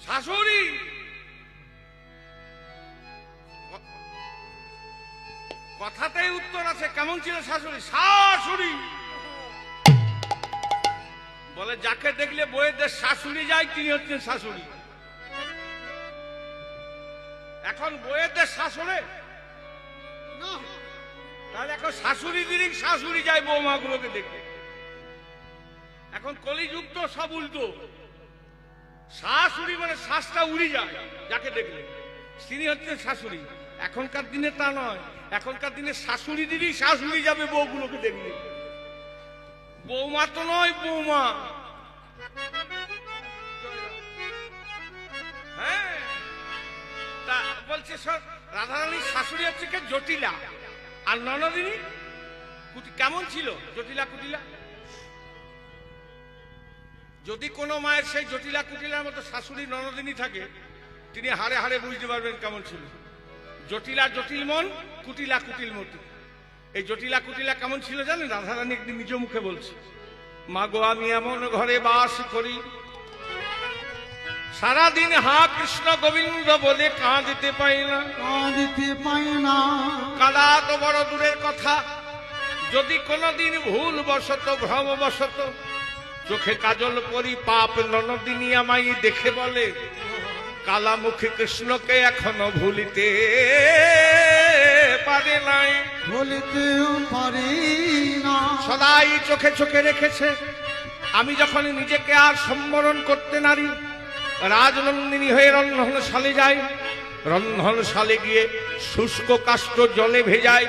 শাশুড়ি। কথাতেই উত্তর আছে। কেমন ছিল শাশুড়ি? শাশুড়ি বলে যাকে দেখলে বইয়েদের শাশুড়ি যায় তিনি হচ্ছেন শাশুড়ি। এখন বইয়েদের শাশুড়ে তাহলে এখন শাশুড়ি দিদি শাশুড়ি যায় বৌমা গুলোকে দেখে। এখন কলিযুগ তো সব উল্টো। শাশুড়ি মানে শ্বাসটা উড়ে যায় যাকে দেখলে, তিনি হচ্ছেন শাশুড়ি। এখনকার দিনে তা নয়। এখনকার দিনে শাশুড়ি দিদি শাশুড়ি যাবে বউগুলোকে দেখলে। বৌমা তো নয়, বৌমা। হ্যাঁ, তা বলছে সব রাধারানীর শাশুড়ি হচ্ছে কে? জটিলা। আর ননদিনী কেমন ছিল? জটিলা কুটিলা। যদি কোনো মায়ের সেই জটিলা কুটিলার মতো শাশুড়ি ননদিনী থাকে, তিনি হাড়ে হাড়ে বুঝতে পারবেন কেমন ছিল। জটিলা জটিল মন, কুটিলা কুটিল মতি। এই জটিলা কুটিলা কেমন ছিল জানেন? রাধারানী একদিন নিজ মুখে বলছে, মা গো আমি এমন ঘরে বাস করি, সারাদিন হা কৃষ্ণ গোবিন্দ বলে কাঁদিতে পাই না, কাঁদিতে পাই না। কাঁদা তো বড় দূরের কথা, যদি কোনোদিন ভুল বশত ভ্রম বশত চোখে কাজল পরি পাপ ননদিনী আমায় দেখে বলে, কালামুখী কৃষ্ণকে এখনো ভুলিতে পারে নাই, ভুলিতেও পারি না। সদাই চোখে চোখে রেখেছে। আমি যখন নিজেকে আর সম্বরণ করতে নারি, রাজনন্দিনী হয়ে রন্ধনশালে যাই। রন্ধনশালে গিয়ে শুষ্ক কাষ্ঠ জলে ভেজাই,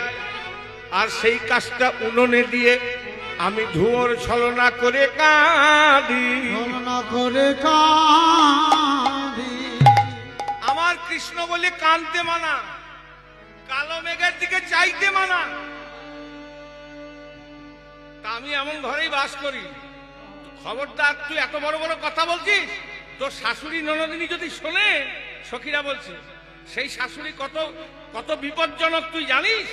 আর সেই কাজটা উনুনে দিয়ে আমি ধুয়োর ছলনা করে কাঁদি, ছলনা করে কাঁদি। আমার কৃষ্ণ বলে কাঁদতে মানা, কালো মেঘের দিকে চাইতে মানা। তা আমি এমন ঘরেই বাস করি। খবরদার, তুই এত বড় বড় কথা বলছিস, তোর শাশুড়ি ননদিনী যদি শোনে, সখীরা বলছে, সেই শাশুড়ি কত কত বিপজ্জনক তুই জানিস।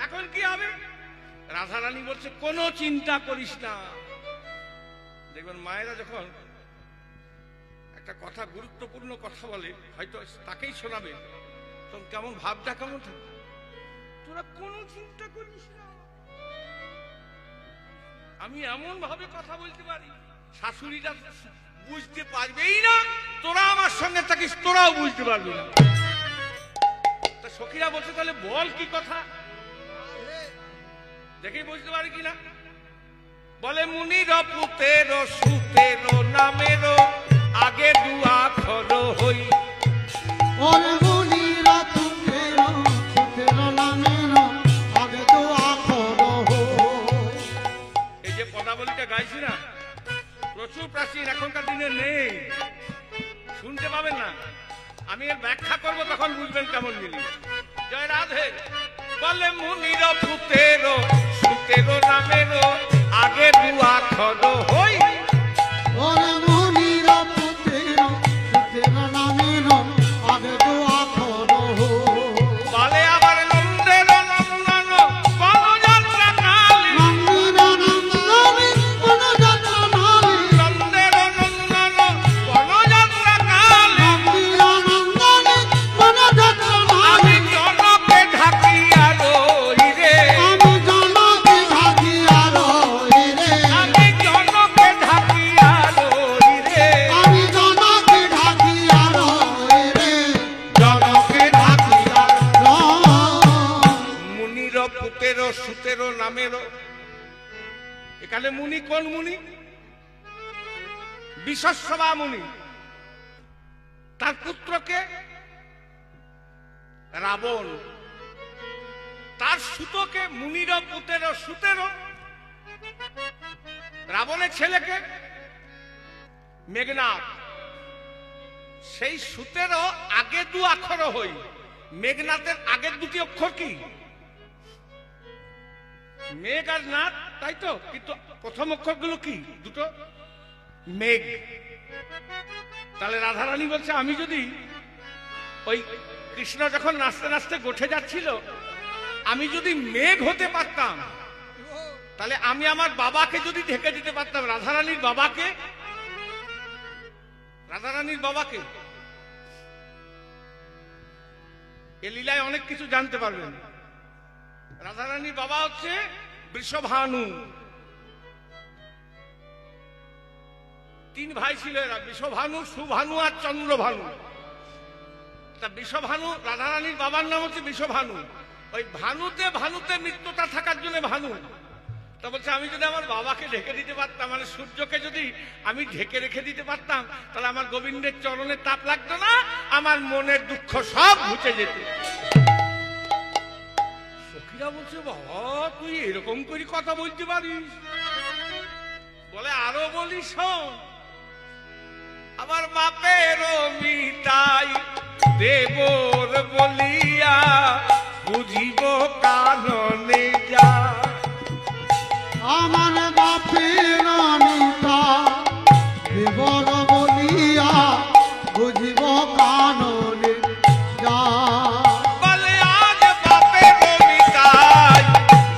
এখন কি হবে? রাধারানী বলছে, কোনো চিন্তা করিস না। দেখবেন মায়েরা যখন একটা কথা, গুরুত্বপূর্ণ কথা বলে, হয়তো তাকেই শোনাবে, তখন কেমন ভাবটা কেমন থাকে, তোরা কোনো চিন্তা করিস না। আমি এমন ভাবে কথা বলতে পারি, শাশুড়িটা বুঝতে পারবেই না। তোরা আমার সঙ্গে থাকিস, তোরাও বুঝতে পারবি না। তা সখীরা বলছে, তাহলে বল কি কথা, দেখেই বুঝতে পারি কিনা। বলে, মুনির পুতের সুতের নামের আগে দুয়াক্ষর হই। ওরে মুনির পুতের সুতের নামের আগে দুয়াক্ষর হই। এই যে পদাবলীটা গাইছি না, প্রচুর প্রাচীন, এখনকার দিনে নেই, শুনতে পাবেন না। আমি এর ব্যাখ্যা করব, তখন বুঝবেন কেমন মিলি। জয় রাধে। বলে, মুনির পুতের সুতের নামের আগে দুয়াক্ষর হই। ওরে মুনির পুতের সুতের নামের আগে দুয়াক্ষর হই। বলে, আবার নন্দের নন্দন বনযাত্রা কালী, নন্দির নন্দনে বনযাত্রা নামে, নন্দের নন্দন বনযাত্রা কালী, নন্দির নন্দনে বনযাত্রা আমি নামে। জনকে ঢাকিয়া রই রে, আমি জনকে ঢাকিয়া রই রে, আমি জনকে ঢাকিয়া রই রে, আমি জনকে ঢাকিয়া রই রে, জনকে ঢাকিয়া। রই। মুনির পুতের সুতের নামের, এখানে মুনি কোন মুনি? বিশ্বস্রবা মুনি। তার পুত্রকে রাবণ, তার সুতকে মুনির পুতের সুতের, রাবণের ছেলেকে মেঘনাথ। সেই সুতেরও আগে দু অক্ষর হই। মেঘনাথের আগের দুটি অক্ষর কি? মেঘ আর নাথ, তাই তো? কিন্তু প্রথম অক্ষরগুলো কি? দুটো মেঘ। তাহলে রাধারানী বলছে, আমি যদি ওই কৃষ্ণ যখন নাচতে নাচতে গোঠে যাচ্ছিল, আমি যদি মেঘ হতে পারতাম, তাহলে আমি আমার বাবাকে যদি ঢেকে দিতে পারতাম, রাধারানীর বাবাকে, রাধারানীর বাবাকে। এ লীলায় অনেক কিছু জানতে পারবেন। রাধারানীর বাবা হচ্ছে বৃষভানু। 3 ভাই ছিল এরা, বৃষভানু, সুভানু আর চন্দ্রভানু। তা বৃষভানু, রাধারানীর বাবার নাম হচ্ছে বৃষভানু। ওই ভানুতে মৃত্যুটা থাকার জন্য ভানু। তা বলছে আমি যদি আমার বাবাকে ঢেকে দিতে পারতাম, মানে সূর্যকে যদি আমি ঢেকে রেখে দিতে পারতাম, তাহলে আমার গোবিন্দের চরণে তাপ লাগতো না, আমার মনের দুঃখ সব ঘুচে যেত। সখীরা বলছে বাবা তুই এরকম করে কথা বলতে পারিস? বলে আরো বলি শোন, আমার বাপের মিতাই দেবর বলিয়া বুঝিব কাননে যা। আমার বাপের নিতা দেবর বলিয়া বুঝিব কাননে যা। বলে আজ বাপের মিতাই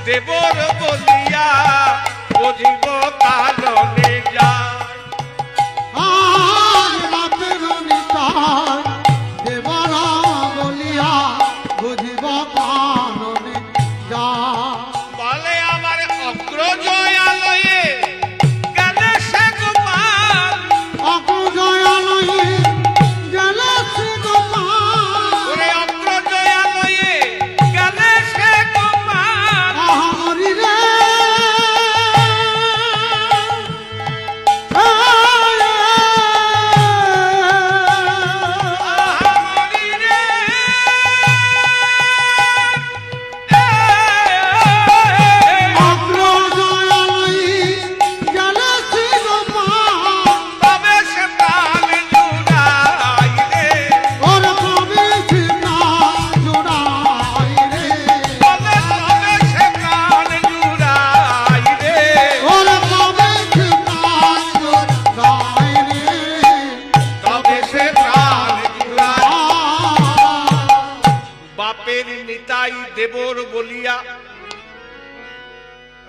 দেবর বলিয়া বুঝিব কাননে যা। আজ বাপের নিতা দেবর বলিয়া বুঝিব কাননে যা। বলে আমার অগ্রজয়ালয়ে গেলে সে গোপাল, অগ্রজয়ালয়ে গেলে সে গোপাল। ওরে অগ্রজয়ালয়ে গেলে সে গোপাল। আহামরি রে আহামরি রে অগ্রজয়ালয়ে গেলে সে গোপাল। তবে সে প্রাণ জুড়াই রে। ওরে কবে সে প্রাণ জোড়াই রে। বলে তবে সে প্রাণ জুড়াই রে। ওরে কবে সে প্রাণ জোড়াই রে। তবে সে প্রাণ জুড়াই। বাপের নিতাই দেবর বলিয়া,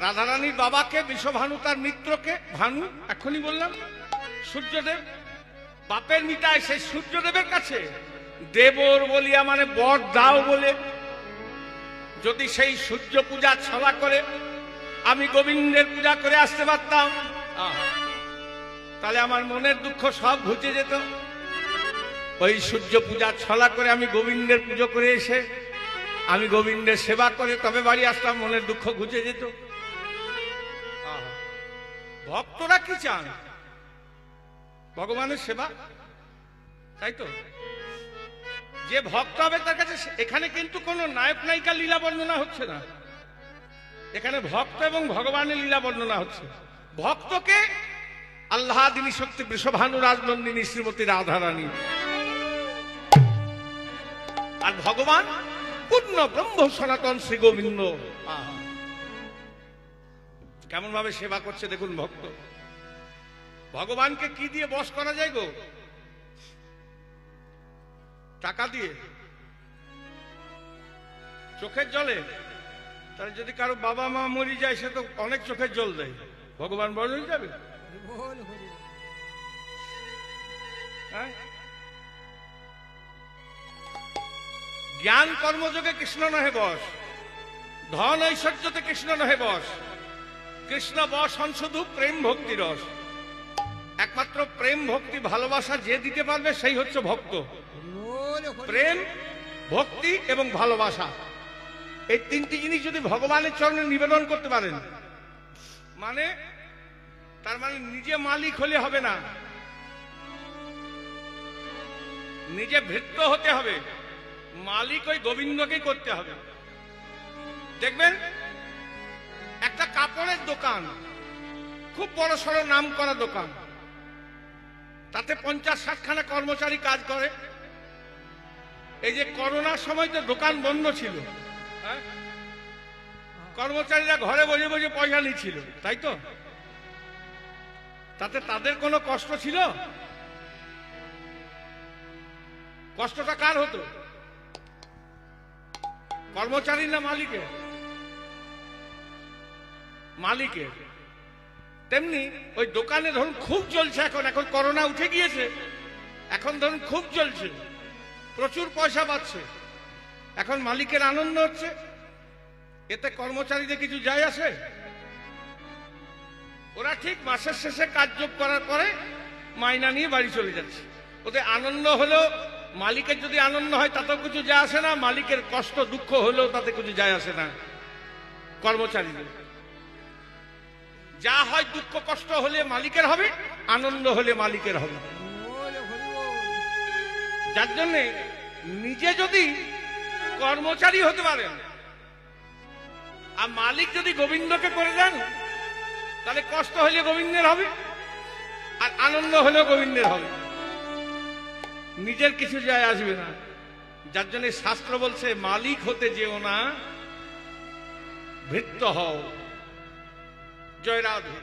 রাধারানীর বাবাকে বিশ্বভানু, তার মিত্রকে ভানু এখনই বললাম সূর্যদেব, বাপের নিতাই সেই সূর্যদেবের কাছে দেবর বলিয়া মানে বর দাও বলে, যদি সেই সূর্য পূজা ছলা করে আমি গোবিন্দের পূজা করে আসতে পারতাম, তাহলে আমার মনের দুঃখ সব ঘুচে যেত। ওই সূর্য পূজা ছলা করে আমি গোবিন্দের পুজো করে এসে আমি গোবিন্দের সেবা করে তবে বাড়ি আসতাম, মনের দুঃখ ঘুচে যেত। ভক্তরা কি চান? ভগবানের সেবা, তাই তো? যে ভক্ত হবে তার কাছে, এখানে কিন্তু কোনো নায়ক নায়িকা লীলা বর্ণনা হচ্ছে না, এখানে ভক্ত এবং ভগবানের লীলা বর্ণনা হচ্ছে। ভক্তকে আল্লাদিনী শক্তি বৃষভানু রাজনন্দিনী শ্রীমতী রাধারানী, আর ভগবান পূর্ণ ব্রহ্ম সনাতন শ্রী গোবিন্দ। কেমন ভাবে সেবা করছে দেখুন ভক্ত। ভগবানকে কি দিয়ে বশ করা যায় গো? টাকা দিয়ে, চোখের জলে। তাহলে যদি কারো বাবা মা মরে যায় সে তো অনেক চোখের জল দেয়, ভগবান বড় হয়ে যাবে? হ্যাঁ? জ্ঞান কর্মযোগে কৃষ্ণ নহে বশ, ধন ঐশ্বর্যতে কৃষ্ণ নহে বশ, কৃষ্ণ বশ হন শুধু প্রেম ভক্তি রস। একমাত্র প্রেম ভক্তি ভালোবাসা যে দিতে পারবে সেই হচ্ছে ভক্ত। প্রেম, ভক্তি এবং ভালোবাসা, এই 3টি জিনিস যদি ভগবানের চরণে নিবেদন করতে পারেন, মানে তার মানে নিজে মালিক হলে হবে না, নিজে ভৃত্য হতে হবে, মালিক ওই গোবিন্দকেই করতে হবে। দেখবেন একটা কাপড়ের দোকান, খুব বড় সড়ো নাম করা দোকান, তাতে 50-60 খানা কর্মচারী কাজ করে। এই যে করোনার সময় তো দোকান বন্ধ ছিল, হ্যাঁ, কর্মচারীরা ঘরে বসে বসে পয়সা নিচ্ছিল, তাই তো? তাতে তাদের কোনো কষ্ট ছিল? কষ্টটা কার হতো? কর্মচারী না মালিকের? মালিকের। তেমনি ওই দোকানে ধরুন খুব চলছে, এখন এখন করোনা উঠে গিয়েছে, এখন ধরুন খুব চলছে, প্রচুর পয়সা পাচ্ছে, এখন মালিকের আনন্দ হচ্ছে, এতে কর্মচারীদের কিছু যায় আসে? ওরা ঠিক মাসের শেষে কাজযোগ করার পরে মাইনা নিয়ে বাড়ি চলে যাচ্ছে। ওদের আনন্দ হলেও, মালিকের যদি আনন্দ হয় তাতেও কিছু যায় আসে না, মালিকের কষ্ট দুঃখ হলেও তাতে কিছু যায় আসে না কর্মচারীদের। যা হয় দুঃখ কষ্ট হলে মালিকের হবে, আনন্দ হলে মালিকের হবে। যার জন্যে নিজে যদি কর্মচারী হতে পারেন আর মালিক যদি গোবিন্দকে করে দেন, তাহলে কষ্ট হলে গোবিন্দের হবে আর আনন্দ হলেও গোবিন্দের হবে, নিজের কিছু যায় আসবে না। যার জন্য শাস্ত্র বলছে মালিক হতে যেও না, ভৃত্য হও। জয় রাধে।